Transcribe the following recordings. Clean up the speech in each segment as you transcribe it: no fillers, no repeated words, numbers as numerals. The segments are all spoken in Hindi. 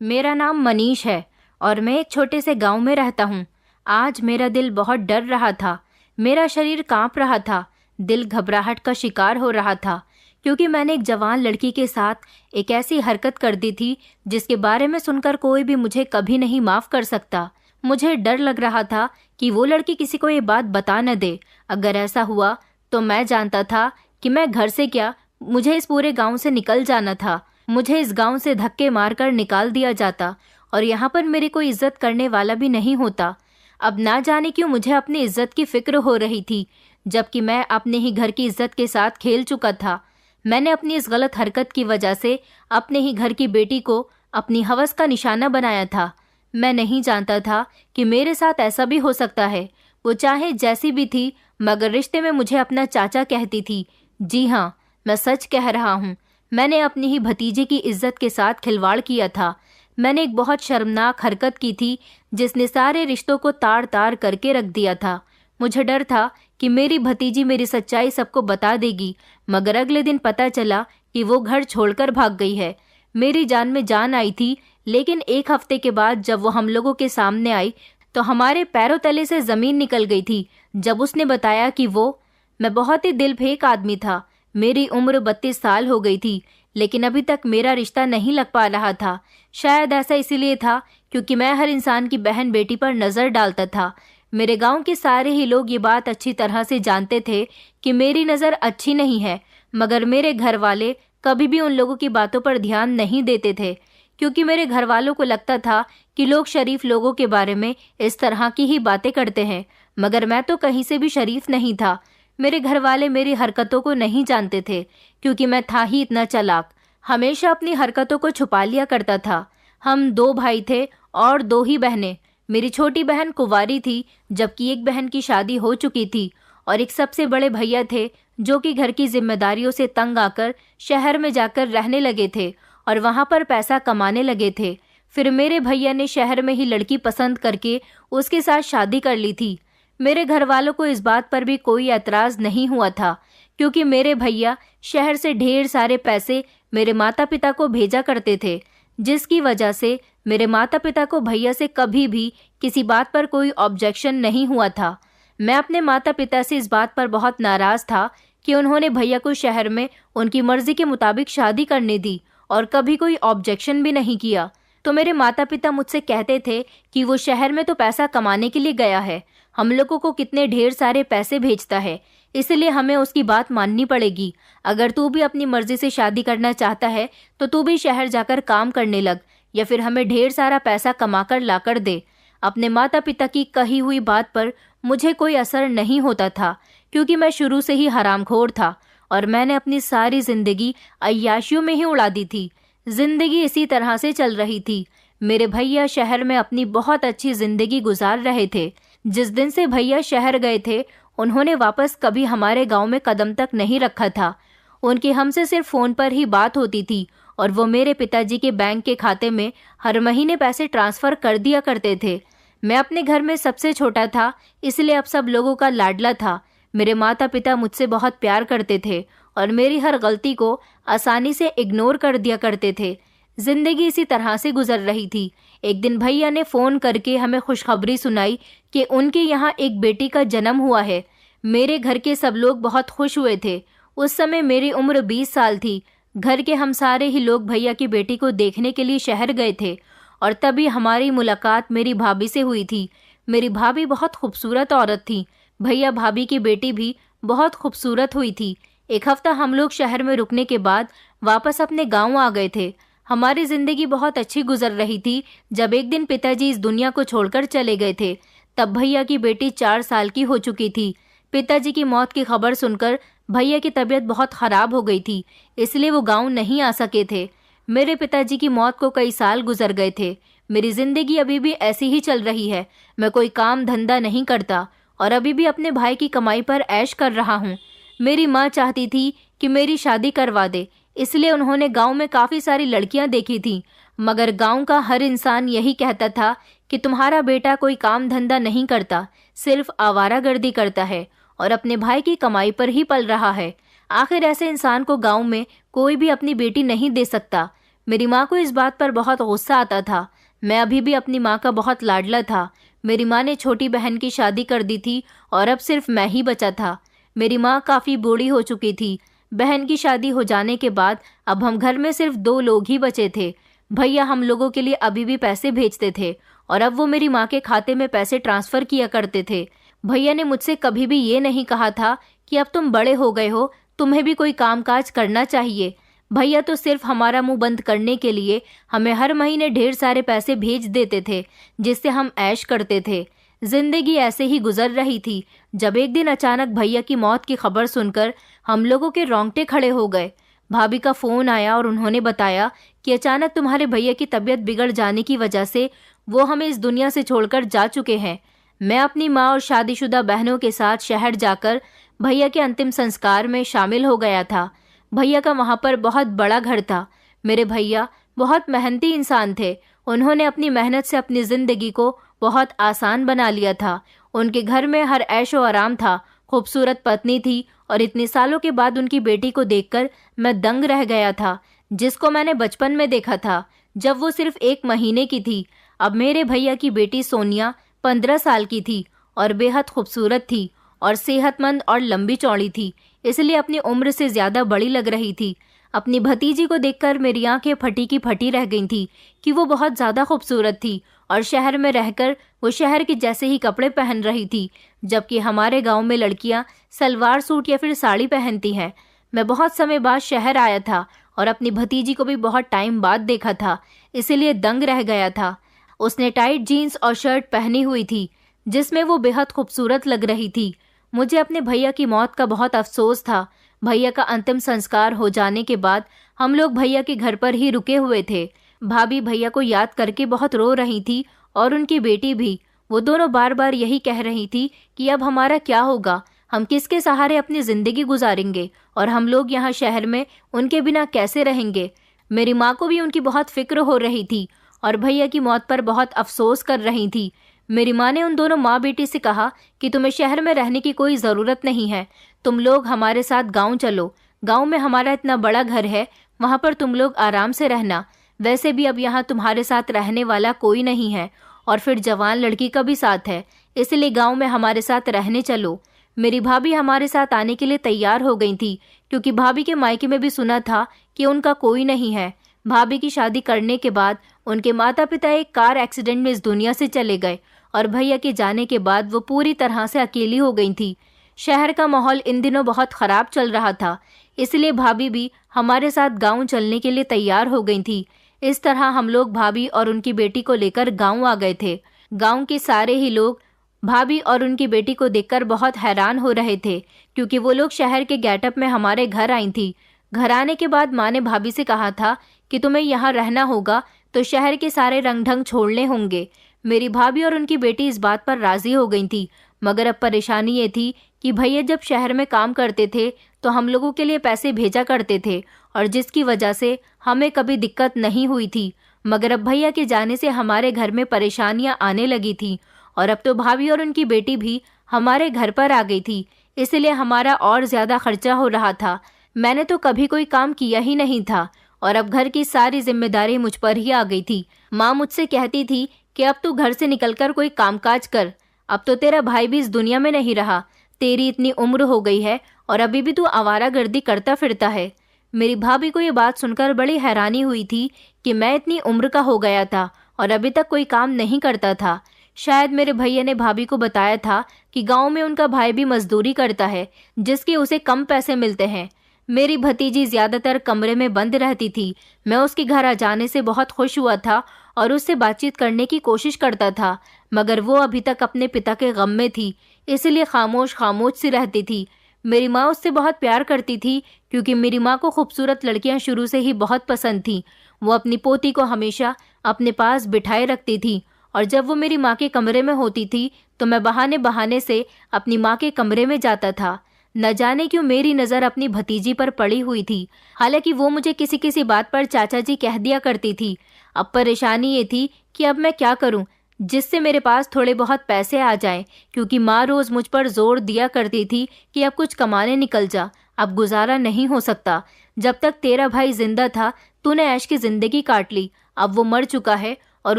मेरा नाम मनीष है और मैं एक छोटे से गांव में रहता हूँ। आज मेरा दिल बहुत डर रहा था। मेरा शरीर कांप रहा था। दिल घबराहट का शिकार हो रहा था क्योंकि मैंने एक जवान लड़की के साथ एक ऐसी हरकत कर दी थी जिसके बारे में सुनकर कोई भी मुझे कभी नहीं माफ कर सकता। मुझे डर लग रहा था कि वो लड़की किसी को ये बात बता न दे। अगर ऐसा हुआ तो मैं जानता था कि मैं घर से क्या, मुझे इस पूरे गांव से निकल जाना था। मुझे इस गांव से धक्के मारकर निकाल दिया जाता और यहाँ पर मेरी कोई इज्जत करने वाला भी नहीं होता। अब ना जाने क्यों मुझे अपनी इज्जत की फिक्र हो रही थी, जबकि मैं अपने ही घर की इज्जत के साथ खेल चुका था। मैंने अपनी इस गलत हरकत की वजह से अपने ही घर की बेटी को अपनी हवस का निशाना बनाया था। मैं नहीं जानता था कि मेरे साथ ऐसा भी हो सकता है। वो चाहे जैसी भी थी, मगर रिश्ते में मुझे अपना चाचा कहती थी। जी हाँ, मैं सच कह रहा हूँ। मैंने अपनी ही भतीजे की इज्जत के साथ खिलवाड़ किया था। मैंने एक बहुत शर्मनाक हरकत की थी जिसने सारे रिश्तों को तार तार करके रख दिया था। मुझे डर था कि मेरी भतीजी मेरी सच्चाई सबको बता देगी, मगर अगले दिन पता चला कि वो घर छोड़कर भाग गई है। मेरी जान में जान आई थी, लेकिन एक हफ्ते के बाद जब वो हम लोगों के सामने आई तो हमारे पैरों तले से जमीन निकल गई थी जब उसने बताया कि मैं बहुत ही दिल फेंक आदमी था। मेरी उम्र 32 साल हो गई थी, लेकिन अभी तक मेरा रिश्ता नहीं लग पा रहा था। शायद ऐसा इसीलिए था क्योंकि मैं हर इंसान की बहन बेटी पर नजर डालता था। मेरे गांव के सारे ही लोग ये बात अच्छी तरह से जानते थे कि मेरी नज़र अच्छी नहीं है, मगर मेरे घर वाले कभी भी उन लोगों की बातों पर ध्यान नहीं देते थे क्योंकि मेरे घर वालों को लगता था कि लोग शरीफ लोगों के बारे में इस तरह की ही बातें करते हैं, मगर मैं तो कहीं से भी शरीफ नहीं था। मेरे घर वाले मेरी हरकतों को नहीं जानते थे क्योंकि मैं था ही इतना चालाक। हमेशा अपनी हरकतों को छुपा लिया करता था। हम 2 भाई थे और 2 ही बहनें। मेरी छोटी बहन कुंवारी थी, जबकि एक बहन की शादी हो चुकी थी और एक सबसे बड़े भैया थे जो कि घर की जिम्मेदारियों से तंग आकर शहर में जाकर रहने लगे थे और वहां पर पैसा कमाने लगे थे। फिर मेरे भैया ने शहर में ही लड़की पसंद करके उसके साथ शादी कर ली थी। मेरे घर वालों को इस बात पर भी कोई एतराज नहीं हुआ था क्योंकि मेरे भैया शहर से ढेर सारे पैसे मेरे माता पिता को भेजा करते थे, जिसकी वजह से मेरे माता पिता को भैया से कभी भी किसी बात पर कोई ऑब्जेक्शन नहीं हुआ था। मैं अपने माता पिता से इस बात पर बहुत नाराज था कि उन्होंने भैया को शहर में उनकी मर्जी के मुताबिक शादी करने दी और कभी कोई ऑब्जेक्शन भी नहीं किया। तो मेरे माता पिता मुझसे कहते थे कि वो शहर में तो पैसा कमाने के लिए गया है, हम लोगों को कितने ढेर सारे पैसे भेजता है, इसलिए हमें उसकी बात माननी पड़ेगी। अगर तू भी अपनी मर्जी से शादी करना चाहता है तो तू भी शहर जाकर काम करने लग या फिर हमें ढेर सारा पैसा कमाकर लाकर दे। अपने माता पिता की कही हुई बात पर मुझे कोई असर नहीं होता था क्योंकि मैं शुरू से ही हरामखोर था और मैंने अपनी सारी जिंदगी अय्याशियों में ही उड़ा दी थी। जिंदगी इसी तरह से चल रही थी। मेरे भैया शहर में अपनी बहुत अच्छी जिंदगी गुजार रहे थे। जिस दिन से भैया शहर गए थे उन्होंने वापस कभी हमारे गांव में कदम तक नहीं रखा था। उनकी हमसे सिर्फ फोन पर ही बात होती थी और वो मेरे पिताजी के बैंक के खाते में हर महीने पैसे ट्रांसफर कर दिया करते थे। मैं अपने घर में सबसे छोटा था, इसलिए अब सब लोगों का लाडला था। मेरे माता पिता मुझसे बहुत प्यार करते थे और मेरी हर गलती को आसानी से इग्नोर कर दिया करते थे। जिंदगी इसी तरह से गुजर रही थी। एक दिन भैया ने फोन करके हमें खुशखबरी सुनाई कि उनके यहाँ एक बेटी का जन्म हुआ है। मेरे घर के सब लोग बहुत खुश हुए थे। उस समय मेरी उम्र 20 साल थी। घर के हम सारे ही लोग भैया की बेटी को देखने के लिए शहर गए थे और तभी हमारी मुलाकात मेरी भाभी से हुई थी। मेरी भाभी बहुत खूबसूरत औरत थी। भैया भाभी की बेटी भी बहुत खूबसूरत हुई थी। एक हफ्ता हम लोग शहर में रुकने के बाद वापस अपने गाँव आ गए थे। हमारी जिंदगी बहुत अच्छी गुजर रही थी जब एक दिन पिताजी इस दुनिया को छोड़कर चले गए थे। तब भैया की बेटी 4 साल की हो चुकी थी। पिताजी की मौत की खबर सुनकर भैया की तबीयत बहुत खराब हो गई थी, इसलिए वो गांव नहीं आ सके थे। मेरे पिताजी की मौत को कई साल गुजर गए थे। मेरी जिंदगी अभी भी ऐसी ही चल रही है। मैं कोई काम धंधा नहीं करता और अभी भी अपने भाई की कमाई पर ऐश कर रहा हूँ। मेरी माँ चाहती थी कि मेरी शादी करवा दे, इसलिए उन्होंने गांव में काफ़ी सारी लड़कियां देखी थी, मगर गांव का हर इंसान यही कहता था कि तुम्हारा बेटा कोई काम धंधा नहीं करता, सिर्फ आवारागर्दी करता है और अपने भाई की कमाई पर ही पल रहा है। आखिर ऐसे इंसान को गांव में कोई भी अपनी बेटी नहीं दे सकता। मेरी माँ को इस बात पर बहुत गुस्सा आता था। मैं अभी भी अपनी माँ का बहुत लाडला था। मेरी माँ ने छोटी बहन की शादी कर दी थी और अब सिर्फ मैं ही बचा था। मेरी माँ काफ़ी बूढ़ी हो चुकी थी। बहन की शादी हो जाने के बाद अब हम घर में सिर्फ 2 लोग ही बचे थे। भैया हम लोगों के लिए अभी भी पैसे भेजते थे और अब वो मेरी माँ के खाते में पैसे ट्रांसफ़र किया करते थे। भैया ने मुझसे कभी भी ये नहीं कहा था कि अब तुम बड़े हो गए हो, तुम्हें भी कोई कामकाज करना चाहिए। भैया तो सिर्फ हमारा मुंह बंद करने के लिए हमें हर महीने ढेर सारे पैसे भेज देते थे, जिससे हम ऐश करते थे। जिंदगी ऐसे ही गुजर रही थी जब एक दिन अचानक भैया की मौत की खबर सुनकर हम लोगों के रोंगटे खड़े हो गए। भाभी का फ़ोन आया और उन्होंने बताया कि अचानक तुम्हारे भैया की तबीयत बिगड़ जाने की वजह से वो हमें इस दुनिया से छोड़कर जा चुके हैं। मैं अपनी माँ और शादीशुदा बहनों के साथ शहर जाकर भैया के अंतिम संस्कार में शामिल हो गया था। भैया का वहाँ पर बहुत बड़ा घर था। मेरे भैया बहुत मेहनती इंसान थे। उन्होंने अपनी मेहनत से अपनी ज़िंदगी को बहुत आसान बना लिया था। उनके घर में हर ऐशो आराम था, खूबसूरत पत्नी थी और इतने सालों के बाद उनकी बेटी को देखकर मैं दंग रह गया था, जिसको मैंने बचपन में देखा था जब वो सिर्फ 1 महीने की थी। अब मेरे भैया की बेटी सोनिया 15 साल की थी और बेहद खूबसूरत थी और सेहतमंद और लंबी चौड़ी थी, इसलिए अपनी उम्र से ज़्यादा बड़ी लग रही थी। अपनी भतीजी को देखकर मेरी आंखें फटी की फटी रह गई थी कि वो बहुत ज़्यादा खूबसूरत थी और शहर में रहकर वो शहर के जैसे ही कपड़े पहन रही थी, जबकि हमारे गांव में लड़कियां सलवार सूट या फिर साड़ी पहनती हैं। मैं बहुत समय बाद शहर आया था और अपनी भतीजी को भी बहुत टाइम बाद देखा था, इसीलिए दंग रह गया था। उसने टाइट जीन्स और शर्ट पहनी हुई थी जिसमें वो बेहद खूबसूरत लग रही थी। मुझे अपने भैया की मौत का बहुत अफसोस था। भैया का अंतिम संस्कार हो जाने के बाद हम लोग भैया के घर पर ही रुके हुए थे। भाभी भैया को याद करके बहुत रो रही थी और उनकी बेटी भी। वो दोनों बार बार यही कह रही थी कि अब हमारा क्या होगा, हम किसके सहारे अपनी ज़िंदगी गुजारेंगे और हम लोग यहाँ शहर में उनके बिना कैसे रहेंगे। मेरी माँ को भी उनकी बहुत फिक्र हो रही थी और भैया की मौत पर बहुत अफसोस कर रही थी। मेरी माँ ने उन दोनों माँ बेटी से कहा कि तुम्हें शहर में रहने की कोई ज़रूरत नहीं है, तुम लोग हमारे साथ गांव चलो। गांव में हमारा इतना बड़ा घर है, वहाँ पर तुम लोग आराम से रहना। वैसे भी अब यहाँ तुम्हारे साथ रहने वाला कोई नहीं है और फिर जवान लड़की का भी साथ है, इसलिए गांव में हमारे साथ रहने चलो। मेरी भाभी हमारे साथ आने के लिए तैयार हो गई थी, क्योंकि भाभी के मायके में भी सुना था कि उनका कोई नहीं है। भाभी की शादी करने के बाद उनके माता पिता एक कार एक्सीडेंट में इस दुनिया से चले गए और भैया के जाने के बाद वो पूरी तरह से अकेली हो गई थी। शहर का माहौल इन दिनों बहुत ख़राब चल रहा था, इसलिए भाभी भी हमारे साथ गांव चलने के लिए तैयार हो गई थी। इस तरह हम लोग भाभी और उनकी बेटी को लेकर गांव आ गए थे। गांव के सारे ही लोग भाभी और उनकी बेटी को देखकर बहुत हैरान हो रहे थे, क्योंकि वो लोग शहर के गेटअप में हमारे घर आई थी। घर आने के बाद माँ ने भाभी से कहा था कि तुम्हें यहाँ रहना होगा तो शहर के सारे रंग ढंग छोड़ने होंगे। मेरी भाभी और उनकी बेटी इस बात पर राजी हो गई थी, मगर अब परेशानी ये थी कि भैया जब शहर में काम करते थे तो हम लोगों के लिए पैसे भेजा करते थे और जिसकी वजह से हमें कभी दिक्कत नहीं हुई थी। मगर अब भैया के जाने से हमारे घर में परेशानियां आने लगी थी और अब तो भाभी और उनकी बेटी भी हमारे घर पर आ गई थी, इसलिए हमारा और ज़्यादा खर्चा हो रहा था। मैंने तो कभी कोई काम किया ही नहीं था और अब घर की सारी जिम्मेदारी मुझ पर ही आ गई थी। माँ मुझसे कहती थी कि अब तू घर से निकलकर कोई कामकाज कर, अब तो तेरा भाई भी इस दुनिया में नहीं रहा, तेरी इतनी उम्र हो गई है और अभी भी तू आवारागर्दी करता फिरता है। मेरी भाभी को ये बात सुनकर बड़ी हैरानी हुई थी कि मैं इतनी उम्र का हो गया था और अभी तक कोई काम नहीं करता था। शायद मेरे भैया ने भाभी को बताया था कि गांव में उनका भाई भी मजदूरी करता है, जिसके उसे कम पैसे मिलते हैं। मेरी भतीजी ज़्यादातर कमरे में बंद रहती थी। मैं उसके घर आ जाने से बहुत खुश हुआ था और उससे बातचीत करने की कोशिश करता था, मगर वो अभी तक अपने पिता के गम में थी, इसलिए खामोश खामोश सी रहती थी। मेरी माँ उससे बहुत प्यार करती थी, क्योंकि मेरी माँ को खूबसूरत लड़कियाँ शुरू से ही बहुत पसंद थीं। वो अपनी पोती को हमेशा अपने पास बिठाए रखती थी और जब वो मेरी माँ के कमरे में होती थी तो मैं बहाने बहाने से अपनी माँ के कमरे में जाता था। न जाने क्यों मेरी नज़र अपनी भतीजी पर पड़ी हुई थी। हालांकि वो मुझे किसी किसी बात पर चाचा जी कह दिया करती थी। अब परेशानी ये थी कि अब मैं क्या करूं जिससे मेरे पास थोड़े बहुत पैसे आ जाएं, क्योंकि माँ रोज़ मुझ पर जोर दिया करती थी कि अब कुछ कमाने निकल जा, अब गुजारा नहीं हो सकता। जब तक तेरा भाई जिंदा था तूने ऐश की जिंदगी काट ली। अब वो मर चुका है और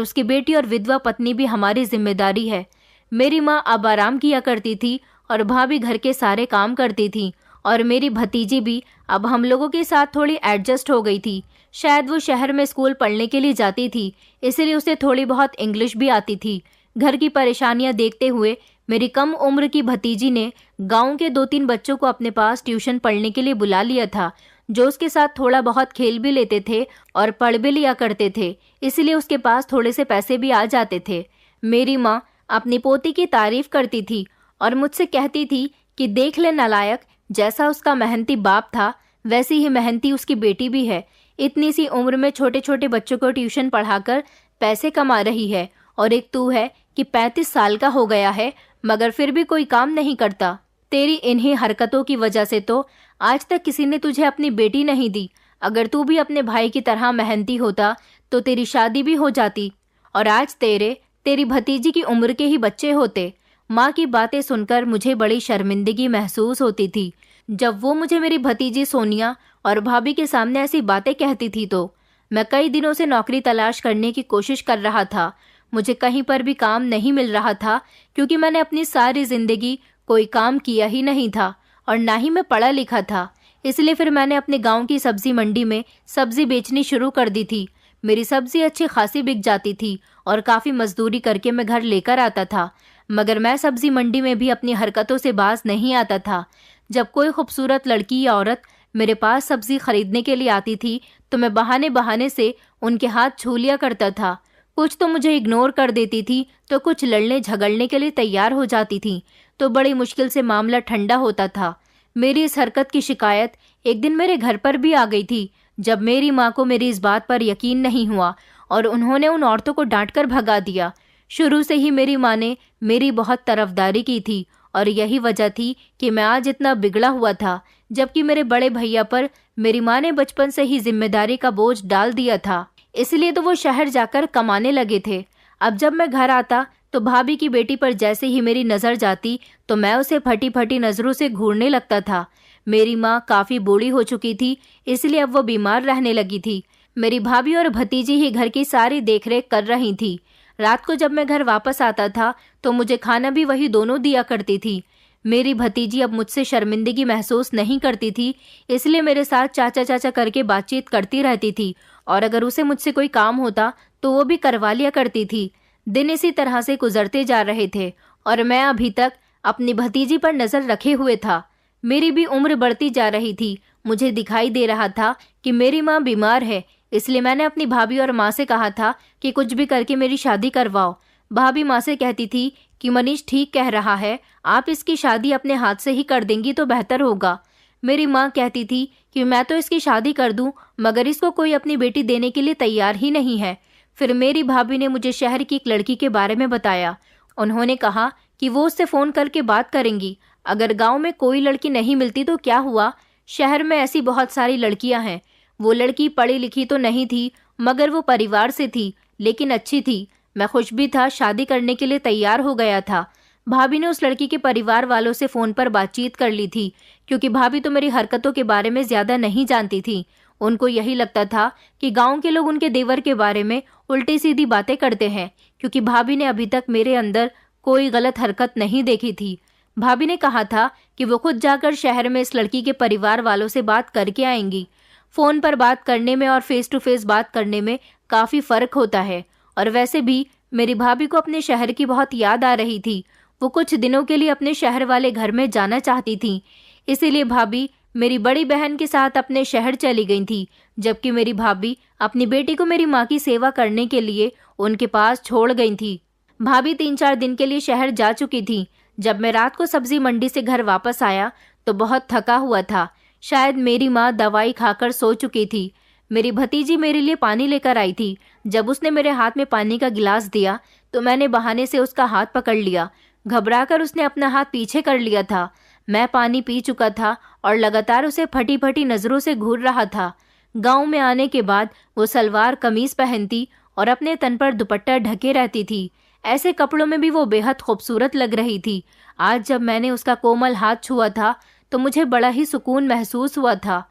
उसकी बेटी और विधवा पत्नी भी हमारी जिम्मेदारी है। मेरी माँ अब आराम किया करती थी और भाभी घर के सारे काम करती थी और मेरी भतीजी भी अब हम लोगों के साथ थोड़ी एडजस्ट हो गई थी। शायद वो शहर में स्कूल पढ़ने के लिए जाती थी, इसलिए उसे थोड़ी बहुत इंग्लिश भी आती थी। घर की परेशानियां देखते हुए मेरी कम उम्र की भतीजी ने गांव के 2-3 बच्चों को अपने पास ट्यूशन पढ़ने के लिए बुला लिया था, जो उसके साथ थोड़ा बहुत खेल भी लेते थे और पढ़ भी लिया करते थे, इसलिए उसके पास थोड़े से पैसे भी आ जाते थे। मेरी माँ अपनी पोती की तारीफ करती थी और मुझसे कहती थी कि देख ले नालायक, जैसा उसका मेहनती बाप था वैसी ही मेहनती उसकी बेटी भी है। इतनी सी उम्र में छोटे छोटे बच्चों को ट्यूशन पढ़ाकर पैसे कमा रही है और एक तू है कि 35 साल का हो गया है मगर फिर भी कोई काम नहीं करता। तेरी इन्हीं हरकतों की वजह से तो आज तक किसी ने तुझे अपनी बेटी नहीं दी। अगर तू भी अपने भाई की तरह मेहनती होता तो तेरी शादी भी हो जाती और आज तेरी भतीजी की उम्र के ही बच्चे होते। माँ की बातें सुनकर मुझे बड़ी शर्मिंदगी महसूस होती थी। जब वो मुझे मेरी भतीजी सोनिया और भाभी के सामने ऐसी बातें कहती थी तो मैं कई दिनों से नौकरी तलाश करने की कोशिश कर रहा था। मुझे कहीं पर भी काम नहीं मिल रहा था क्योंकि मैंने अपनी सारी जिंदगी कोई काम किया ही नहीं था और ना ही मैं पढ़ा लिखा था। इसलिए फिर मैंने अपने गांव की सब्जी मंडी में सब्जी बेचनी शुरू कर दी थी। मेरी सब्जी अच्छी खासी बिक जाती थी और काफ़ी मजदूरी करके मैं घर लेकर आता था, मगर मैं सब्जी मंडी में भी अपनी हरकतों से बाज नहीं आता था। जब कोई खूबसूरत लड़की या औरत मेरे पास सब्जी खरीदने के लिए आती थी तो मैं बहाने बहाने से उनके हाथ छू लिया करता था। कुछ तो मुझे इग्नोर कर देती थी तो कुछ लड़ने झगड़ने के लिए तैयार हो जाती थी, तो बड़ी मुश्किल से मामला ठंडा होता था। मेरी इस हरकत की शिकायत एक दिन मेरे घर पर भी आ गई थी, जब मेरी माँ को मेरी इस बात पर यकीन नहीं हुआ और उन्होंने उन औरतों को डांटकर भगा दिया। शुरू से ही मेरी माँ ने मेरी बहुत तरफदारी की थी और यही वजह थी कि मैं आज इतना बिगड़ा हुआ था, जबकि मेरे बड़े भैया पर मेरी माँ ने बचपन से ही जिम्मेदारी का बोझ डाल दिया था। इसलिए तो वो शहर जाकर कमाने लगे थे। अब जब मैं घर आता तो भाभी की बेटी पर जैसे ही मेरी नज़र जाती तो मैं उसे फटी फटी नज़रों से घूरने लगता था। मेरी माँ काफ़ी बूढ़ी हो चुकी थी, इसलिए अब वो बीमार रहने लगी थी। मेरी भाभी और भतीजी ही घर की सारी देखरेख कर रही थी। रात को जब मैं घर वापस आता था तो मुझे खाना भी वही दोनों दिया करती थी। मेरी भतीजी अब मुझसे शर्मिंदगी महसूस नहीं करती थी, इसलिए मेरे साथ चाचा चाचा करके बातचीत करती रहती थी और अगर उसे मुझसे कोई काम होता तो वो भी करवा लिया करती थी। दिन इसी तरह से गुजरते जा रहे थे और मैं अभी तक अपनी भतीजी पर नज़र रखे हुए था। मेरी भी उम्र बढ़ती जा रही थी। मुझे दिखाई दे रहा था कि मेरी माँ बीमार है, इसलिए मैंने अपनी भाभी और माँ से कहा था कि कुछ भी करके मेरी शादी करवाओ। भाभी माँ से कहती थी कि मनीष ठीक कह रहा है, आप इसकी शादी अपने हाथ से ही कर देंगी तो बेहतर होगा। मेरी माँ कहती थी कि मैं तो इसकी शादी कर दूं, मगर इसको कोई अपनी बेटी देने के लिए तैयार ही नहीं है। फिर मेरी भाभी ने मुझे शहर की एक लड़की के बारे में बताया। उन्होंने कहा कि वो उससे फ़ोन करके बात करेंगी। अगर गांव में कोई लड़की नहीं मिलती तो क्या हुआ, शहर में ऐसी बहुत सारी लड़कियां हैं। वो लड़की पढ़ी लिखी तो नहीं थी, मगर वो परिवार से थी, लेकिन अच्छी थी। मैं खुश भी था, शादी करने के लिए तैयार हो गया था। भाभी ने उस लड़की के परिवार वालों से फ़ोन पर बातचीत कर ली थी, क्योंकि भाभी तो मेरी हरकतों के बारे में ज़्यादा नहीं जानती थी। उनको यही लगता था कि गांव के लोग उनके देवर के बारे में उल्टी सीधी बातें करते हैं, क्योंकि भाभी ने अभी तक मेरे अंदर कोई गलत हरकत नहीं देखी थी। भाभी ने कहा था कि वो खुद जाकर शहर में इस लड़की के परिवार वालों से बात करके आएंगी। फ़ोन पर बात करने में और फेस टू फेस बात करने में काफ़ी फ़र्क होता है। और वैसे भी मेरी भाभी को अपने शहर की बहुत याद आ रही थी। वो कुछ दिनों के लिए अपने शहर वाले घर में जाना चाहती थी, इसीलिए भाभी मेरी बड़ी बहन के साथ अपने शहर चली गई थी, जबकि मेरी भाभी अपनी बेटी को मेरी माँ की सेवा करने के लिए उनके पास छोड़ गई थी। भाभी 3-4 दिन के लिए शहर जा चुकी थी। जब मैं रात को सब्जी मंडी से घर वापस आया तो बहुत थका हुआ था। शायद मेरी माँ दवाई खाकर सो चुकी थी। मेरी भतीजी मेरे लिए पानी लेकर आई थी। जब उसने मेरे हाथ में पानी का गिलास दिया तो मैंने बहाने से उसका हाथ पकड़ लिया। घबराकर उसने अपना हाथ पीछे कर लिया था। मैं पानी पी चुका था और लगातार उसे फटी फटी नज़रों से घूर रहा था। गांव में आने के बाद वो सलवार कमीज पहनती और अपने तन पर दुपट्टा ढके रहती थी। ऐसे कपड़ों में भी वो बेहद खूबसूरत लग रही थी। आज जब मैंने उसका कोमल हाथ छुआ था तो मुझे बड़ा ही सुकून महसूस हुआ था।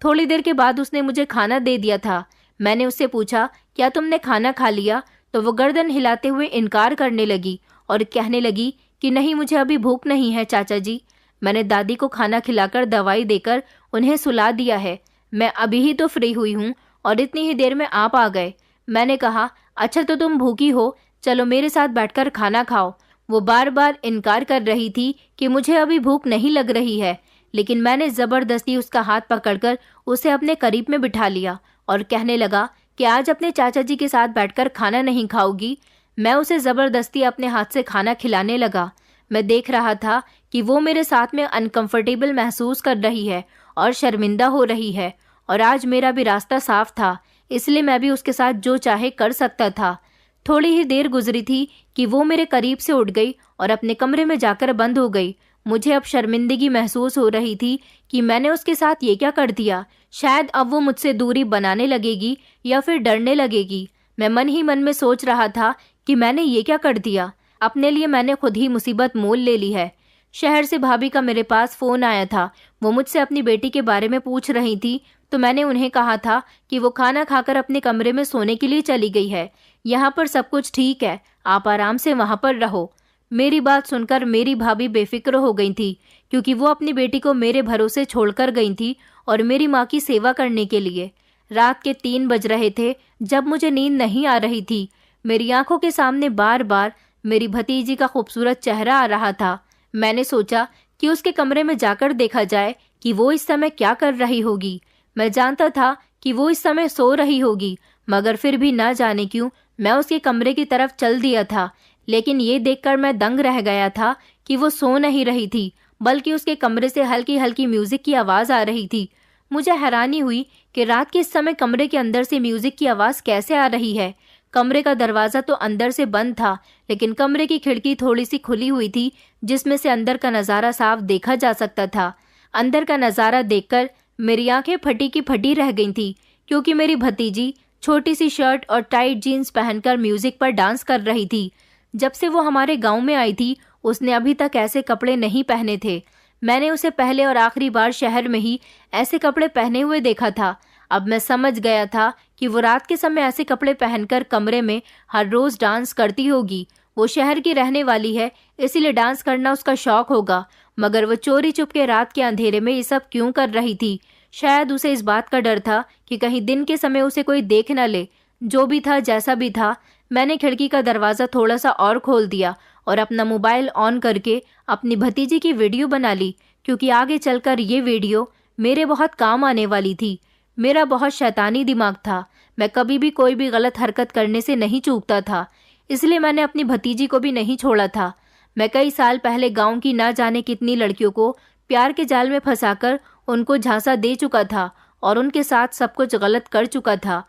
थोड़ी देर के बाद उसने मुझे खाना दे दिया था। मैंने उससे पूछा, क्या तुमने खाना खा लिया? तो वो गर्दन हिलाते हुए इनकार करने लगी और कहने लगी कि नहीं, मुझे अभी भूख नहीं है चाचा जी। मैंने दादी को खाना खिलाकर दवाई देकर उन्हें सुला दिया है। मैं अभी ही तो फ्री हुई हूँ और इतनी ही देर में आप आ गए। मैंने कहा, अच्छा तो तुम भूखी हो, चलो मेरे साथ बैठकर खाना खाओ। वो बार बार इनकार कर रही थी कि मुझे अभी भूख नहीं लग रही है, लेकिन मैंने ज़बरदस्ती उसका हाथ पकड़कर उसे अपने करीब में बिठा लिया और कहने लगा कि आज अपने चाचा जी के साथ बैठकर खाना नहीं खाओगी। मैं उसे ज़बरदस्ती अपने हाथ से खाना खिलाने लगा। मैं देख रहा था कि वो मेरे साथ में अनकंफर्टेबल महसूस कर रही है और शर्मिंदा हो रही है, और आज मेरा भी रास्ता साफ था, इसलिए मैं भी उसके साथ जो चाहे कर सकता था। थोड़ी ही देर गुजरी थी कि वो मेरे करीब से उठ गई और अपने कमरे में जाकर बंद हो गई। मुझे अब शर्मिंदगी महसूस हो रही थी कि मैंने उसके साथ ये क्या कर दिया। शायद अब वो मुझसे दूरी बनाने लगेगी या फिर डरने लगेगी। मैं मन ही मन में सोच रहा था कि मैंने ये क्या कर दिया। अपने लिए मैंने खुद ही मुसीबत मोल ले ली है। शहर से भाभी का मेरे पास फ़ोन आया था। वो मुझसे अपनी बेटी के बारे में पूछ रही थी, तो मैंने उन्हें कहा था कि वो खाना खाकर अपने कमरे में सोने के लिए चली गई है। यहाँ पर सब कुछ ठीक है, आप आराम से वहाँ पर रहो। मेरी बात सुनकर मेरी भाभी बेफिक्र हो गई थी, क्योंकि वो अपनी बेटी को मेरे भरोसे छोड़कर गई थी और मेरी माँ की सेवा करने के लिए। रात के 3 बज रहे थे जब मुझे नींद नहीं आ रही थी। मेरी आंखों के सामने बार बार मेरी भतीजी का खूबसूरत चेहरा आ रहा था। मैंने सोचा कि उसके कमरे में जाकर देखा जाए कि वो इस समय क्या कर रही होगी। मैं जानता था कि वो इस समय सो रही होगी, मगर फिर भी ना जाने क्यों मैं उसके कमरे की तरफ चल दिया था। लेकिन ये देखकर मैं दंग रह गया था कि वो सो नहीं रही थी, बल्कि उसके कमरे से हल्की हल्की म्यूजिक की आवाज़ आ रही थी। मुझे हैरानी हुई कि रात के इस समय कमरे के अंदर से म्यूजिक की आवाज़ कैसे आ रही है। कमरे का दरवाज़ा तो अंदर से बंद था, लेकिन कमरे की खिड़की थोड़ी सी खुली हुई थी, जिसमें से अंदर का नज़ारा साफ देखा जा सकता था। अंदर का नज़ारा देखकर मेरी आंखें फटी की फटी रह गई थी, क्योंकि मेरी भतीजी छोटी सी शर्ट और टाइट जीन्स पहनकर म्यूजिक पर डांस कर रही थी। जब से वो हमारे गांव में आई थी, उसने अभी तक ऐसे कपड़े नहीं पहने थे। मैंने उसे पहले और आखिरी बार शहर में ही ऐसे कपड़े पहने हुए देखा था। अब मैं समझ गया था कि वो रात के समय ऐसे कपड़े पहनकर कमरे में हर रोज डांस करती होगी। वो शहर की रहने वाली है, इसीलिए डांस करना उसका शौक होगा। मगर वो चोरी चुपके रात के अंधेरे में ये सब क्यों कर रही थी? शायद उसे इस बात का डर था कि कहीं दिन के समय उसे कोई देख न ले। जो भी था, जैसा भी था, मैंने खिड़की का दरवाज़ा थोड़ा सा और खोल दिया और अपना मोबाइल ऑन करके अपनी भतीजी की वीडियो बना ली, क्योंकि आगे चलकर ये वीडियो मेरे बहुत काम आने वाली थी। मेरा बहुत शैतानी दिमाग था। मैं कभी भी कोई भी गलत हरकत करने से नहीं चूकता था, इसलिए मैंने अपनी भतीजी को भी नहीं छोड़ा था। मैं कई साल पहले गांव की ना जाने कितनी लड़कियों को प्यार के जाल में फंसाकर उनको झांसा दे चुका था और उनके साथ सब कुछ गलत कर चुका था।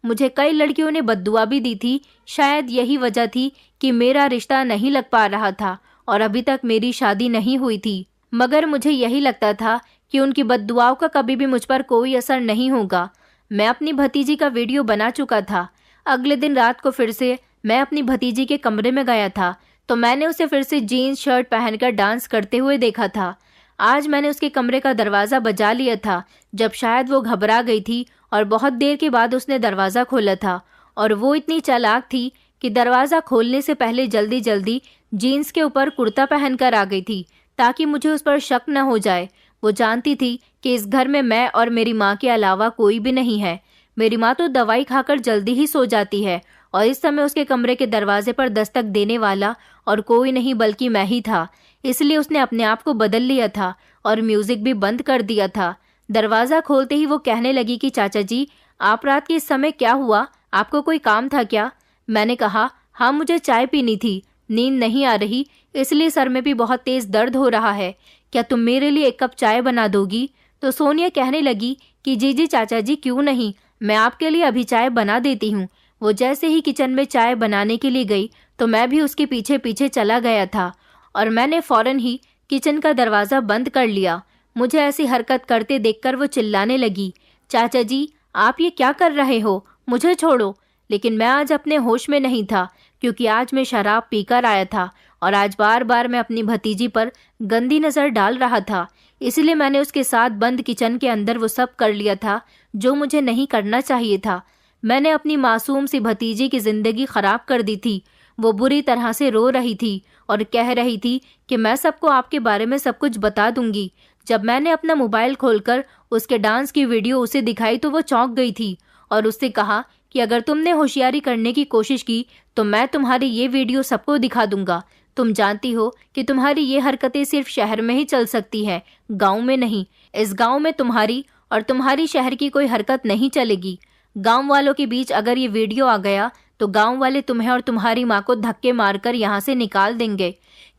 मुझे कई लड़कियों ने बद्दुआ भी दी थी। शायद यही वजह थी कि मेरा रिश्ता नहीं लग पा रहा था और अभी तक मेरी शादी नहीं हुई थी। मगर मुझे यही लगता था कि उनकी बद्दुआओं का कभी भी मुझ पर कोई असर नहीं होगा। मैं अपनी भतीजी का वीडियो बना चुका था। अगले दिन रात को फिर से मैं अपनी भतीजी के कमरे में गया था, तो मैंने उसे फिर से जीन्स शर्ट पहनकर डांस करते हुए देखा था। आज मैंने उसके कमरे का दरवाज़ा बजा लिया था, जब शायद वो घबरा गई थी और बहुत देर के बाद उसने दरवाज़ा खोला था। और वो इतनी चालाक थी कि दरवाज़ा खोलने से पहले जल्दी जल्दी जीन्स के ऊपर कुर्ता पहनकर आ गई थी, ताकि मुझे उस पर शक न हो जाए। वो जानती थी कि इस घर में मैं और मेरी माँ के अलावा कोई भी नहीं है। मेरी माँ तो दवाई खाकर जल्दी ही सो जाती है, और इस समय उसके कमरे के दरवाजे पर दस्तक देने वाला और कोई नहीं बल्कि मैं ही था। इसलिए उसने अपने आप को बदल लिया था और म्यूजिक भी बंद कर दिया था। दरवाज़ा खोलते ही वो कहने लगी कि चाचा जी, आप रात के इस समय क्या हुआ? आपको कोई काम था क्या? मैंने कहा, हाँ, मुझे चाय पीनी थी। नींद नहीं आ रही, इसलिए सर में भी बहुत तेज़ दर्द हो रहा है। क्या तुम मेरे लिए 1 कप चाय बना दोगी? तो सोनिया कहने लगी कि जी जी चाचा जी, क्यों नहीं, मैं आपके लिए अभी चाय बना देती हूँ। वो जैसे ही किचन में चाय बनाने के लिए गई तो मैं भी उसके पीछे पीछे चला गया था और मैंने फौरन ही किचन का दरवाज़ा बंद कर लिया। मुझे ऐसी हरकत करते देखकर वो चिल्लाने लगी, चाचा जी, आप ये क्या कर रहे हो? मुझे छोड़ो। लेकिन मैं आज अपने होश में नहीं था, क्योंकि आज मैं शराब पीकर आया था और आज बार बार मैं अपनी भतीजी पर गंदी नज़र डाल रहा था। इसलिए मैंने उसके साथ बंद किचन के अंदर वो सब कर लिया था जो मुझे नहीं करना चाहिए था। मैंने अपनी मासूम सी भतीजी की जिंदगी खराब कर दी थी। वो बुरी तरह से रो रही थी और कह रही थी कि मैं सबको आपके बारे में सब कुछ बता दूंगी। जब मैंने अपना मोबाइल खोलकर उसके डांस की वीडियो उसे दिखाई तो वो चौंक गई थी और उससे कहा कि अगर तुमने होशियारी करने की कोशिश की तो मैं तुम्हारी ये वीडियो सबको दिखा दूंगा। तुम जानती हो कि तुम्हारी ये हरकतें सिर्फ शहर में ही चल सकती है, गांव में नहीं। इस गांव में तुम्हारी और तुम्हारी शहर की कोई हरकत नहीं चलेगी। गांव वालों के बीच अगर ये वीडियो आ गया तो गांव वाले तुम्हें और तुम्हारी माँ को धक्के मारकर यहाँ से निकाल देंगे,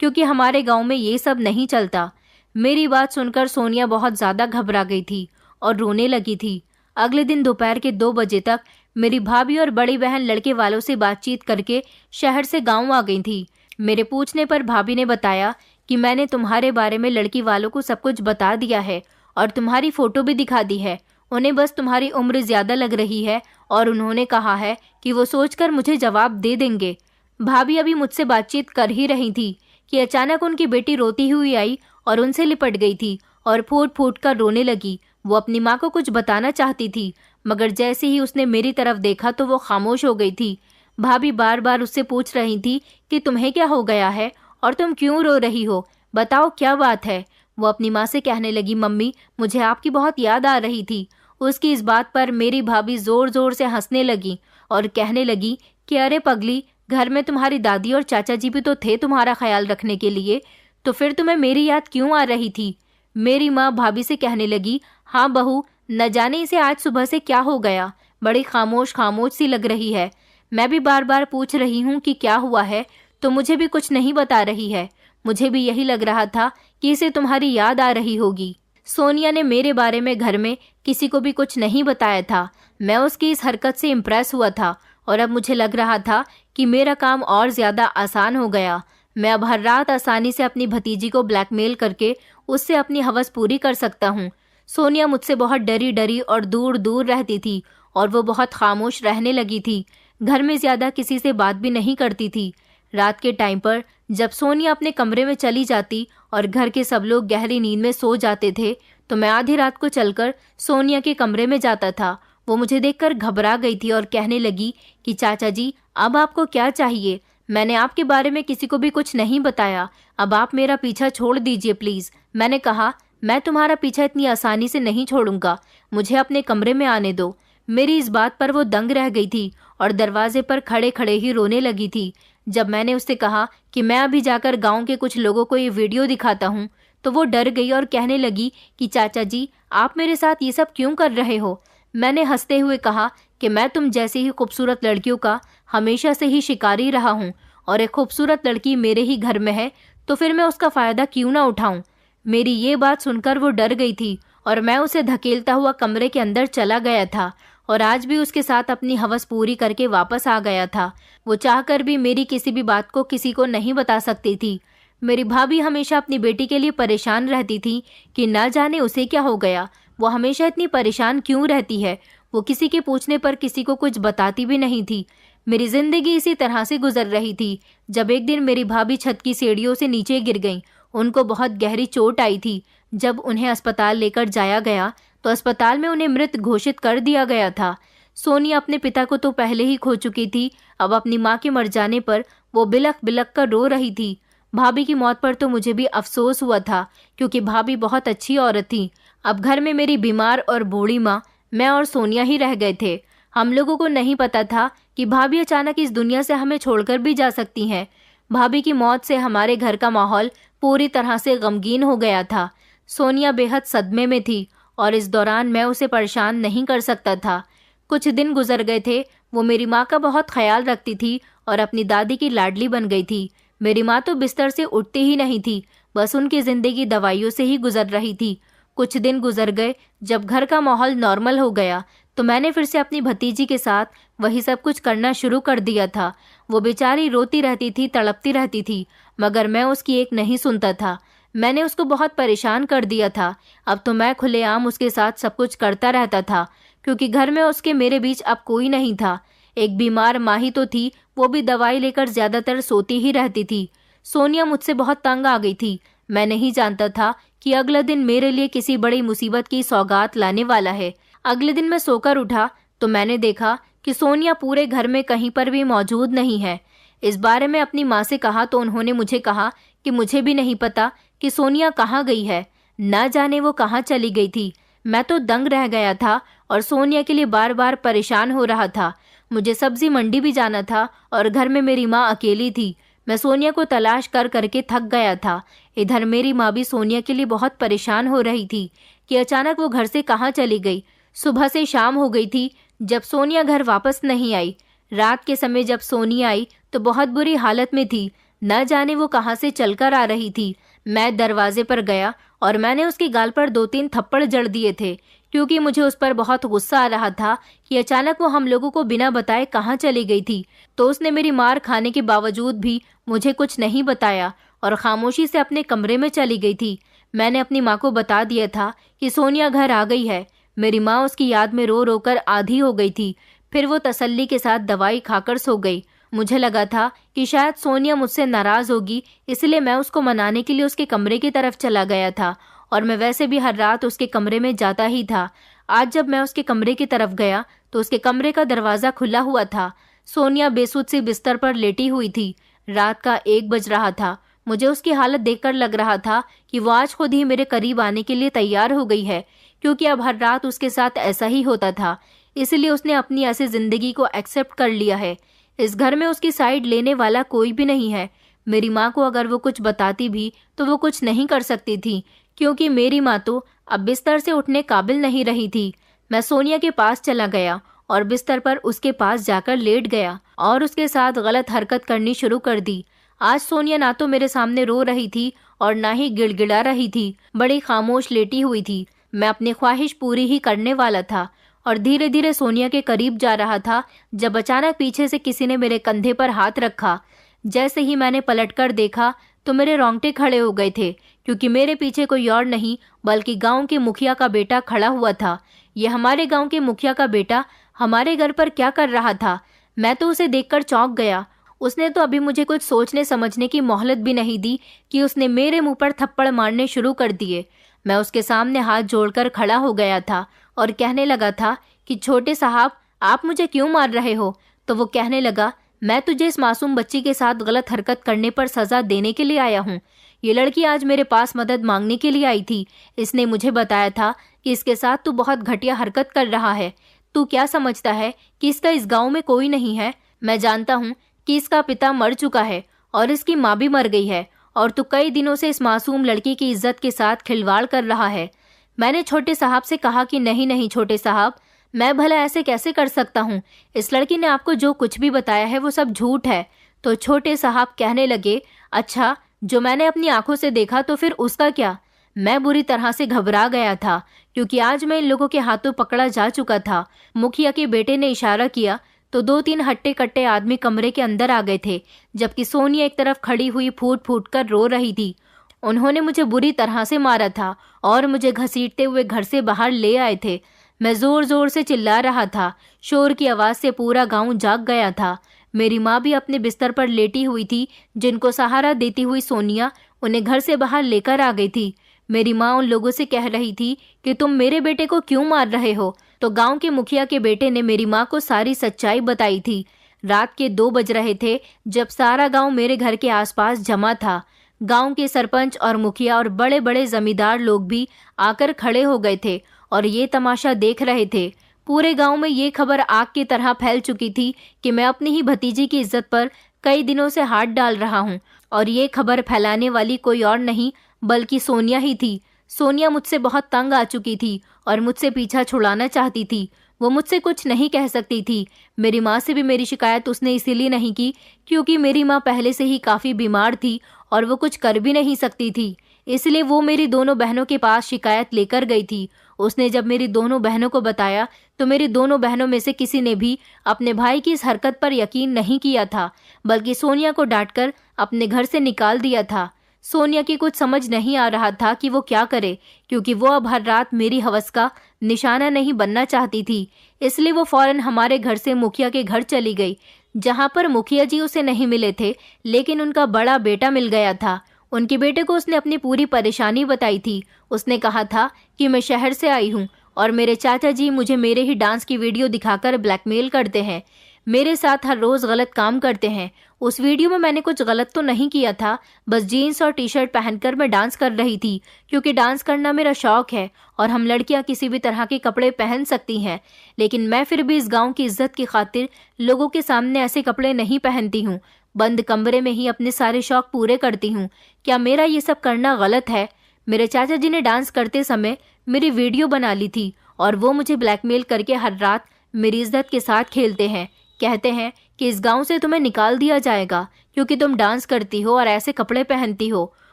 क्योंकि हमारे गांव में ये सब नहीं चलता। मेरी बात सुनकर सोनिया बहुत ज्यादा घबरा गई थी और रोने लगी थी। अगले दिन दोपहर के 2 बजे तक मेरी भाभी और बड़ी बहन लड़के वालों से बातचीत करके शहर से गांव आ गई थी। मेरे पूछने पर भाभी ने बताया कि मैंने तुम्हारे बारे में लड़की वालों को सब कुछ बता दिया है और तुम्हारी फोटो भी दिखा दी है। उन्हें बस तुम्हारी उम्र ज्यादा लग रही है और उन्होंने कहा है कि वो सोचकर मुझे जवाब दे देंगे। भाभी अभी मुझसे बातचीत कर ही रही थी कि अचानक उनकी बेटी रोती हुई आई और उनसे लिपट गई थी और फूट फूट कर रोने लगी। वो अपनी माँ को कुछ बताना चाहती थी, मगर जैसे ही उसने मेरी तरफ देखा तो वो खामोश हो गई थी। भाभी बार बार उससे पूछ रही थी कि तुम्हें क्या हो गया है और तुम क्यों रो रही हो, बताओ क्या बात है। वो अपनी माँ से कहने लगी, मम्मी मुझे आपकी बहुत याद आ रही थी। उसकी इस बात पर मेरी भाभी जोर जोर से हंसने लगी और कहने लगी कि अरे पगली, घर में तुम्हारी दादी और चाचा जी भी तो थे तुम्हारा ख्याल रखने के लिए, तो फिर तुम्हें मेरी याद क्यों आ रही थी। मेरी माँ भाभी से कहने लगी, हाँ बहू, न जाने इसे आज सुबह से क्या हो गया, बड़ी खामोश खामोश सी लग रही है। मैं भी बार बार पूछ रही हूँ कि क्या हुआ है, तो मुझे भी कुछ नहीं बता रही है। मुझे भी यही लग रहा था कि इसे तुम्हारी याद आ रही होगी। सोनिया ने मेरे बारे में घर में किसी को भी कुछ नहीं बताया था। मैं उसकी इस हरकत से इम्प्रेस हुआ था और अब मुझे लग रहा था कि मेरा काम और ज्यादा आसान हो गया। मैं अब हर रात आसानी से अपनी भतीजी को ब्लैकमेल करके उससे अपनी हवस पूरी कर सकता हूँ। सोनिया मुझसे बहुत डरी डरी और दूर दूर रहती थी और वो बहुत खामोश रहने लगी थी। घर में ज्यादा किसी से बात भी नहीं करती थी। रात के टाइम पर जब सोनिया अपने कमरे में चली जाती और घर के सब लोग गहरी नींद में सो जाते थे तो मैं आधी रात को चलकर सोनिया के कमरे में जाता था। वो मुझे देखकर घबरा गई थी और कहने लगी कि चाचा जी, अब आपको क्या चाहिए? मैंने आपके बारे में किसी को भी कुछ नहीं बताया, अब आप मेरा पीछा छोड़ दीजिए प्लीज। मैंने कहा, मैं तुम्हारा पीछा इतनी आसानी से नहीं छोड़ूंगा, मुझे अपने कमरे में आने दो। मेरी इस बात पर वो दंग रह गई थी और दरवाजे पर खड़े खड़े ही रोने लगी थी। जब मैंने उससे कहा कि मैं अभी जाकर गांव के कुछ लोगों को ये वीडियो दिखाता हूँ तो वो डर गई और कहने लगी कि चाचा जी, आप मेरे साथ ये सब क्यों कर रहे हो? मैंने हंसते हुए कहा कि मैं तुम जैसी ही खूबसूरत लड़कियों का हमेशा से ही शिकारी रहा हूँ और एक खूबसूरत लड़की मेरे ही घर में है तो फिर मैं उसका फायदा क्यों ना उठाऊं। मेरी ये बात सुनकर वो डर गई थी और मैं उसे धकेलता हुआ कमरे के अंदर चला गया था और आज भी उसके साथ अपनी हवस पूरी करके वापस आ गया था। वो चाहकर भी मेरी किसी भी बात को किसी को नहीं बता सकती थी। मेरी भाभी हमेशा अपनी बेटी के लिए परेशान रहती थी कि ना जाने उसे क्या हो गया, वो हमेशा इतनी परेशान क्यों रहती है। वो किसी के पूछने पर किसी को कुछ बताती भी नहीं थी। मेरी जिंदगी इसी तरह से गुजर रही थी जब एक दिन मेरी भाभी छत की सीढ़ियों से नीचे गिर गईं। उनको बहुत गहरी चोट आई थी। जब उन्हें अस्पताल लेकर जाया गया तो अस्पताल में उन्हें मृत घोषित कर दिया गया था। सोनिया अपने पिता को तो पहले ही खो चुकी थी, अब अपनी माँ के मर जाने पर वो बिलख बिलख कर रो रही थी। भाभी की मौत पर तो मुझे भी अफसोस हुआ था क्योंकि भाभी बहुत अच्छी औरत थी। अब घर में मेरी बीमार और बूढ़ी माँ, मैं और सोनिया ही रह गए थे। हम लोगों को नहीं पता था कि भाभी अचानक इस दुनिया से हमें छोड़कर भी जा सकती हैं। भाभी की मौत से हमारे घर का माहौल पूरी तरह से गमगीन हो गया था। सोनिया बेहद सदमे में थी और इस दौरान मैं उसे परेशान नहीं कर सकता था। कुछ दिन गुजर गए थे। वो मेरी माँ का बहुत ख्याल रखती थी और अपनी दादी की लाडली बन गई थी। मेरी माँ तो बिस्तर से उठती ही नहीं थी, बस उनकी जिंदगी दवाइयों से ही गुजर रही थी। कुछ दिन गुजर गए। जब घर का माहौल नॉर्मल हो गया तो मैंने फिर से अपनी भतीजी के साथ वही सब कुछ करना शुरू कर दिया था। वो बेचारी रोती रहती थी, तड़पती रहती थी, मगर मैं उसकी एक नहीं सुनता था। मैंने उसको बहुत परेशान कर दिया था। अब तो मैं खुलेआम उसके साथ सब कुछ करता रहता था क्योंकि घर में उसके मेरे बीच अब कोई नहीं था। एक बीमार माँ ही तो थी, वो भी दवाई लेकर ज्यादातर सोती ही रहती थी। सोनिया मुझसे बहुत तंग आ गई थी। मैं नहीं जानता था कि अगला दिन मेरे लिए किसी बड़ी मुसीबत की सौगात लाने वाला है। अगले दिन मैं सोकर उठा तो मैंने देखा कि सोनिया पूरे घर में कहीं पर भी मौजूद नहीं है। इस बारे में अपनी माँ से कहा तो उन्होंने मुझे कहा कि मुझे भी नहीं पता कि सोनिया कहाँ गई है, ना जाने वो कहाँ चली गई थी। मैं तो दंग रह गया था और सोनिया के लिए बार बार परेशान हो रहा था। मुझे सब्जी मंडी भी जाना था और घर में मेरी माँ अकेली थी। मैं सोनिया को तलाश कर करके थक गया था। इधर मेरी माँ भी सोनिया के लिए बहुत परेशान हो रही थी कि अचानक वो घर से कहाँ चली गई। सुबह से शाम हो गई थी जब सोनिया घर वापस नहीं आई। रात के समय जब सोनिया आई तो बहुत बुरी हालत में थी, न जाने वो कहाँ से चलकर आ रही थी। मैं दरवाजे पर गया और मैंने उसके गाल पर 2-3 थप्पड़ जड़ दिए थे, क्योंकि मुझे उस पर बहुत गुस्सा आ रहा था कि अचानक वो हम लोगों को बिना बताए कहाँ चली गई थी। तो उसने मेरी मार खाने के बावजूद भी मुझे कुछ नहीं बताया और खामोशी से अपने कमरे में चली गई थी। मैंने अपनी माँ को बता दिया था कि सोनिया घर आ गई है। मेरी माँ उसकी याद में रो रो कर आधी हो गई थी। फिर वो तसल्ली के साथ दवाई खाकर सो गई। मुझे लगा था कि शायद सोनिया मुझसे नाराज होगी, इसलिए मैं उसको मनाने के लिए उसके कमरे की तरफ चला गया था और मैं वैसे भी हर रात उसके कमरे में जाता ही था। आज जब मैं उसके कमरे की तरफ गया तो उसके कमरे का दरवाज़ा खुला हुआ था। सोनिया बेसुध सी बिस्तर पर लेटी हुई थी। रात का 1 बज रहा था। मुझे उसकी हालत देखकर लग रहा था कि वो आज खुद ही मेरे करीब आने के लिए तैयार हो गई है, क्योंकि अब हर रात उसके साथ ऐसा ही होता था। इसलिए उसने अपनी ऐसी जिंदगी को एक्सेप्ट कर लिया है। इस घर में उसकी साइड लेने वाला कोई भी नहीं है। मेरी माँ को अगर वो कुछ बताती भी तो वो कुछ नहीं कर सकती थी, क्योंकि मेरी माँ तो अब बिस्तर से उठने काबिल नहीं रही थी। मैं सोनिया के पास चला गया और बिस्तर पर उसके पास जाकर लेट गया और उसके साथ गलत हरकत करनी शुरू कर दी। आज सोनिया ना तो मेरे सामने रो रही थी और ना ही गिड़गिड़ा रही थी, बड़ी खामोश लेटी हुई थी। मैं अपनी ख्वाहिश पूरी ही करने वाला था और धीरे धीरे सोनिया के करीब जा रहा था जब अचानक पीछे से किसी ने मेरे कंधे पर हाथ रखा। जैसे ही मैंने पलटकर देखा तो मेरे रोंगटे खड़े हो गए थे, क्योंकि मेरे पीछे कोई और नहीं बल्कि गांव के मुखिया का बेटा खड़ा हुआ था। यह हमारे गांव के मुखिया का बेटा हमारे घर पर क्या कर रहा था? मैं तो उसे देखकर चौंक गया। उसने तो अभी मुझे कुछ सोचने समझने की मोहलत भी नहीं दी कि उसने मेरे मुंह पर थप्पड़ मारने शुरू कर दिए। मैं उसके सामने हाथ जोड़कर खड़ा हो गया था और कहने लगा था कि छोटे साहब, आप मुझे क्यों मार रहे हो? तो वो कहने लगा, मैं तुझे इस मासूम बच्ची के साथ गलत हरकत करने पर सजा देने के लिए आया हूँ। ये लड़की आज मेरे पास मदद मांगने के लिए आई थी। इसने मुझे बताया था कि इसके साथ तू बहुत घटिया हरकत कर रहा है। तू क्या समझता है कि इसका इस गाँव में कोई नहीं है? मैं जानता हूँ कि इसका पिता मर चुका है और इसकी माँ भी मर गई है, और तू कई दिनों से इस मासूम लड़की की इज्जत के साथ खिलवाड़ कर रहा है। मैंने छोटे साहब से कहा कि नहीं नहीं छोटे साहब, मैं भला ऐसे कैसे कर सकता हूँ? इस लड़की ने आपको जो कुछ भी बताया है वो सब झूठ है। तो छोटे साहब कहने लगे, अच्छा, जो मैंने अपनी आंखों से देखा तो फिर उसका क्या? मैं बुरी तरह से घबरा गया था, क्योंकि आज मैं इन लोगों के हाथों पकड़ा जा चुका था। मुखिया के बेटे ने इशारा किया तो 2-3 हट्टे कट्टे आदमी कमरे के अंदर आ गए थे, जबकि सोनिया एक तरफ खड़ी हुई फूट फूट कर रो रही थी। उन्होंने मुझे बुरी तरह से मारा था और मुझे घसीटते हुए घर से बाहर ले आए थे। मैं जोर जोर से चिल्ला रहा था। शोर की आवाज से पूरा गांव जाग गया था। मेरी माँ भी अपने बिस्तर पर लेटी हुई थी। जिनको सहारा देती हुई सोनिया उन्हें घर से बाहर लेकर आ गई थी। मेरी माँ उन लोगों से कह रही थी कि तुम मेरे बेटे को क्यों मार रहे हो? तो गांव के मुखिया के बेटे ने मेरी माँ को सारी सच्चाई बताई थी। रात के 2 बज रहे थे जब सारा गांव मेरे घर के आसपास जमा था। गांव के सरपंच और मुखिया और बड़े बड़े जमींदार लोग भी आकर खड़े हो गए थे और ये तमाशा देख रहे थे। पूरे गांव में ये खबर आग की तरह फैल चुकी थी कि मैं अपनी ही भतीजी की इज्जत पर कई दिनों से हाथ डाल रहा हूँ, और ये खबर फैलाने वाली कोई और नहीं बल्कि सोनिया ही थी। सोनिया मुझसे बहुत तंग आ चुकी थी और मुझसे पीछा छुड़ाना चाहती थी। वो मुझसे कुछ नहीं कह सकती थी। मेरी माँ से भी मेरी शिकायत उसने इसीलिए नहीं की क्योंकि मेरी माँ पहले से ही काफ़ी बीमार थी और वो कुछ कर भी नहीं सकती थी। इसलिए वो मेरी दोनों बहनों के पास शिकायत लेकर गई थी। उसने जब मेरी दोनों बहनों को बताया तो मेरी दोनों बहनों में से किसी ने भी अपने भाई की इस हरकत पर यकीन नहीं किया था, बल्कि सोनिया को डांटकर अपने घर से निकाल दिया था। सोनिया की कुछ समझ नहीं आ रहा था कि वो क्या करे, क्योंकि वो अब हर रात मेरी हवस का निशाना नहीं बनना चाहती थी। इसलिए वो फौरन हमारे घर से मुखिया के घर चली गई, जहाँ पर मुखिया जी उसे नहीं मिले थे, लेकिन उनका बड़ा बेटा मिल गया था। उनके बेटे को उसने अपनी पूरी परेशानी बताई थी। उसने कहा था कि मैं शहर से आई हूँ और मेरे चाचा जी मुझे मेरे ही डांस की वीडियो दिखाकर ब्लैकमेल करते हैं, मेरे साथ हर रोज गलत काम करते हैं। उस वीडियो में मैंने कुछ गलत तो नहीं किया था, बस जीन्स और टी शर्ट पहनकर मैं डांस कर रही थी, क्योंकि डांस करना मेरा शौक है और हम लड़कियां किसी भी तरह के कपड़े पहन सकती हैं। लेकिन मैं फिर भी इस गांव की इज्जत की खातिर लोगों के सामने ऐसे कपड़े नहीं पहनती हूँ। बंद कमरे में ही अपने सारे शौक पूरे करती हूँ। क्या मेरा ये सब करना गलत है? मेरे चाचा जी ने डांस करते समय मेरी वीडियो बना ली थी और वो मुझे ब्लैकमेल करके हर रात मेरी इज्जत के साथ खेलते हैं। कहते हैं कि इस गांव से तुम्हें निकाल दिया जाएगा क्योंकि तुम डांस करती हो और ऐसे कपड़े पहनती हो।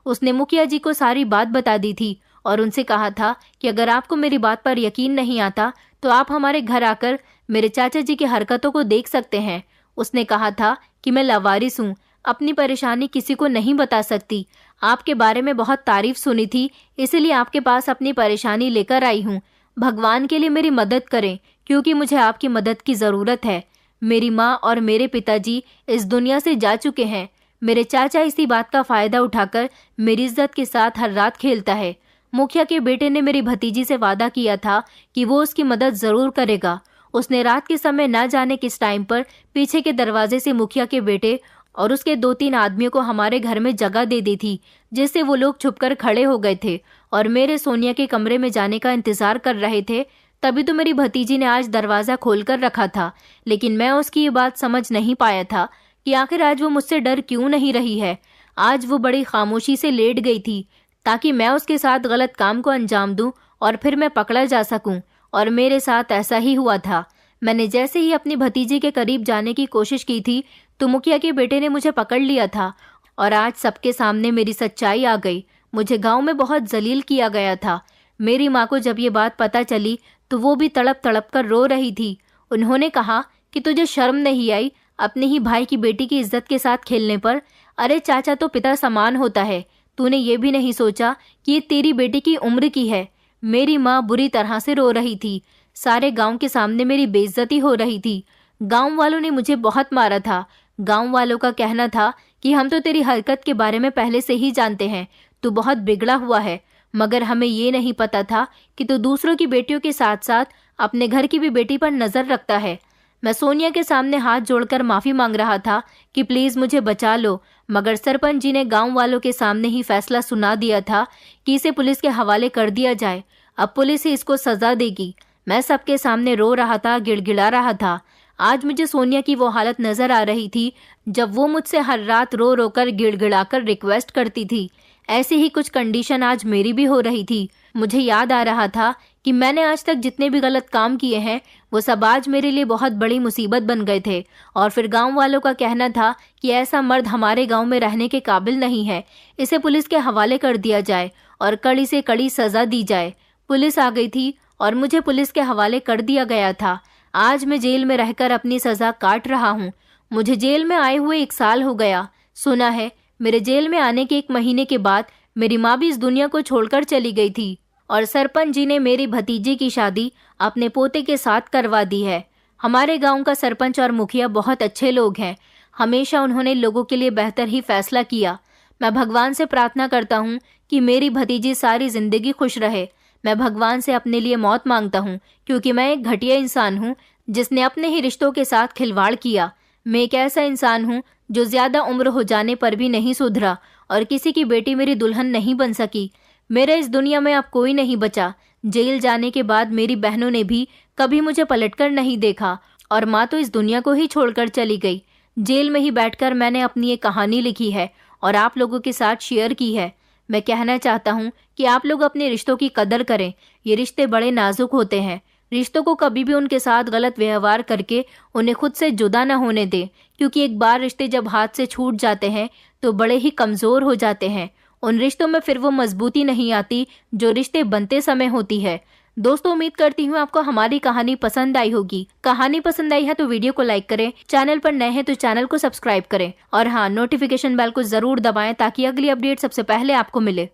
उसने मुखिया जी को सारी बात बता दी थी और उनसे कहा था कि अगर आपको मेरी बात पर यकीन नहीं आता तो आप हमारे घर आकर मेरे चाचा जी की हरकतों को देख सकते हैं। उसने कहा था कि मैं लावारिस हूँ, अपनी परेशानी किसी को नहीं बता सकती। आपके बारे में बहुत तारीफ सुनी थी, इसीलिए आपके पास अपनी परेशानी लेकर आई हूँ। भगवान के लिए मेरी मदद करें क्योंकि मुझे आपकी मदद की ज़रूरत है। मेरी माँ और मेरे पिताजी इस दुनिया से जा चुके हैं। मेरे चाचा इसी बात का फायदा उठाकर मेरी इज्जत के साथ हर रात खेलता है। मुखिया के बेटे ने मेरी भतीजी से वादा किया था कि वो उसकी मदद जरूर करेगा। उसने रात के समय न जाने किस टाइम पर पीछे के दरवाजे से मुखिया के बेटे और उसके 2-3 आदमियों को हमारे घर में जगह दे दी थी, जिससे वो लोग छुपकर खड़े हो गए थे और मेरे सोनिया के कमरे में जाने का इंतजार कर रहे थे। तभी तो मेरी भतीजी ने आज दरवाजा खोलकर रखा था, लेकिन मैं उसकी ये बात समझ नहीं पाया था कि आखिर आज वो मुझसे डर क्यों नहीं रही है। आज वो बड़ी खामोशी से लेट गई थी ताकि मैं उसके साथ गलत काम को अंजाम दूं और फिर मैं पकड़ा जा सकूं, और मेरे साथ ऐसा ही हुआ था। मैंने जैसे ही अपनी भतीजी के करीब जाने की कोशिश की थी तो मुखिया के बेटे ने मुझे पकड़ लिया था और आज सबके सामने मेरी सच्चाई आ गई। मुझे गांव में बहुत जलील किया गया था। मेरी माँ को जब ये बात पता चली तो वो भी तड़प तड़प कर रो रही थी। उन्होंने कहा कि तुझे शर्म नहीं आई अपने ही भाई की बेटी की इज्जत के साथ खेलने पर? अरे चाचा तो पिता समान होता है, तूने ये भी नहीं सोचा कि ये तेरी बेटी की उम्र की है। मेरी माँ बुरी तरह से रो रही थी। सारे गांव के सामने मेरी बेइज्जती हो रही थी। गांव वालों ने मुझे बहुत मारा था। गांव वालों का कहना था कि हम तो तेरी हरकत के बारे में पहले से ही जानते हैं, तू बहुत बिगड़ा हुआ है, मगर हमें ये नहीं पता था कि तू दूसरों की बेटियों के साथ साथ अपने घर की भी बेटी पर नजर रखता है। मैं सोनिया के सामने हाथ जोड़कर माफी मांग रहा था कि प्लीज मुझे बचा लो, मगर सरपंच जी ने गांव वालों के सामने ही फैसला सुना दिया था कि इसे पुलिस के हवाले कर दिया जाए। अब पुलिस ही इसको सजा देगी। मैं सबके सामने रो रहा था, गिड़गिड़ा रहा था। आज मुझे सोनिया की वो हालत नजर आ रही थी जब वो मुझसे हर रात रो रो कर गिड़गिड़ाकर रिक्वेस्ट करती थी। ऐसी ही कुछ कंडीशन आज मेरी भी हो रही थी। मुझे याद आ रहा था कि मैंने आज तक जितने भी गलत काम किए हैं वो सब आज मेरे लिए बहुत बड़ी मुसीबत बन गए थे। और फिर गांव वालों का कहना था कि ऐसा मर्द हमारे गांव में रहने के काबिल नहीं है, इसे पुलिस के हवाले कर दिया जाए और कड़ी से कड़ी सजा दी जाए। पुलिस आ गई थी और मुझे पुलिस के हवाले कर दिया गया था। आज मैं जेल में रहकर अपनी सजा काट रहा हूँ। मुझे जेल में आए हुए 1 साल हो गया। सुना है मेरे जेल में आने के 1 महीने के बाद मेरी माँ भी इस दुनिया को छोड़कर चली गई थी और सरपंच जी ने मेरी भतीजी की शादी अपने पोते के साथ करवा दी है। हमारे गांव का सरपंच और मुखिया बहुत अच्छे लोग हैं। हमेशा उन्होंने लोगों के लिए बेहतर ही फैसला किया। मैं भगवान से प्रार्थना करता हूँ कि मेरी भतीजी सारी जिंदगी खुश रहे। मैं भगवान से अपने लिए मौत मांगता हूँ क्योंकि मैं एक घटिया इंसान हूँ जिसने अपने ही रिश्तों के साथ खिलवाड़ किया। मैं एक ऐसा इंसान हूँ जो ज्यादा उम्र हो जाने पर भी नहीं सुधरा और किसी की बेटी मेरी दुल्हन नहीं बन सकी। मेरे इस दुनिया में अब कोई नहीं बचा। जेल जाने के बाद मेरी बहनों ने भी कभी मुझे पलटकर नहीं देखा और माँ तो इस दुनिया को ही छोड़कर चली गई। जेल में ही बैठकर मैंने अपनी एक कहानी लिखी है और आप लोगों के साथ शेयर की है। मैं कहना चाहता हूँ कि आप लोग अपने रिश्तों की कदर करें। ये रिश्ते बड़े नाजुक होते हैं। रिश्तों को कभी भी उनके साथ गलत व्यवहार करके उन्हें खुद से जुदा न होने दें, क्योंकि एक बार रिश्ते जब हाथ से छूट जाते हैं तो बड़े ही कमज़ोर हो जाते हैं। उन रिश्तों में फिर वो मजबूती नहीं आती जो रिश्ते बनते समय होती है। दोस्तों, उम्मीद करती हूँ आपको हमारी कहानी पसंद आई होगी। कहानी पसंद आई है तो वीडियो को लाइक करें, चैनल पर नए हैं तो चैनल को सब्सक्राइब करें और हाँ, नोटिफिकेशन बेल को जरूर दबाएं ताकि अगली अपडेट सबसे पहले आपको मिले।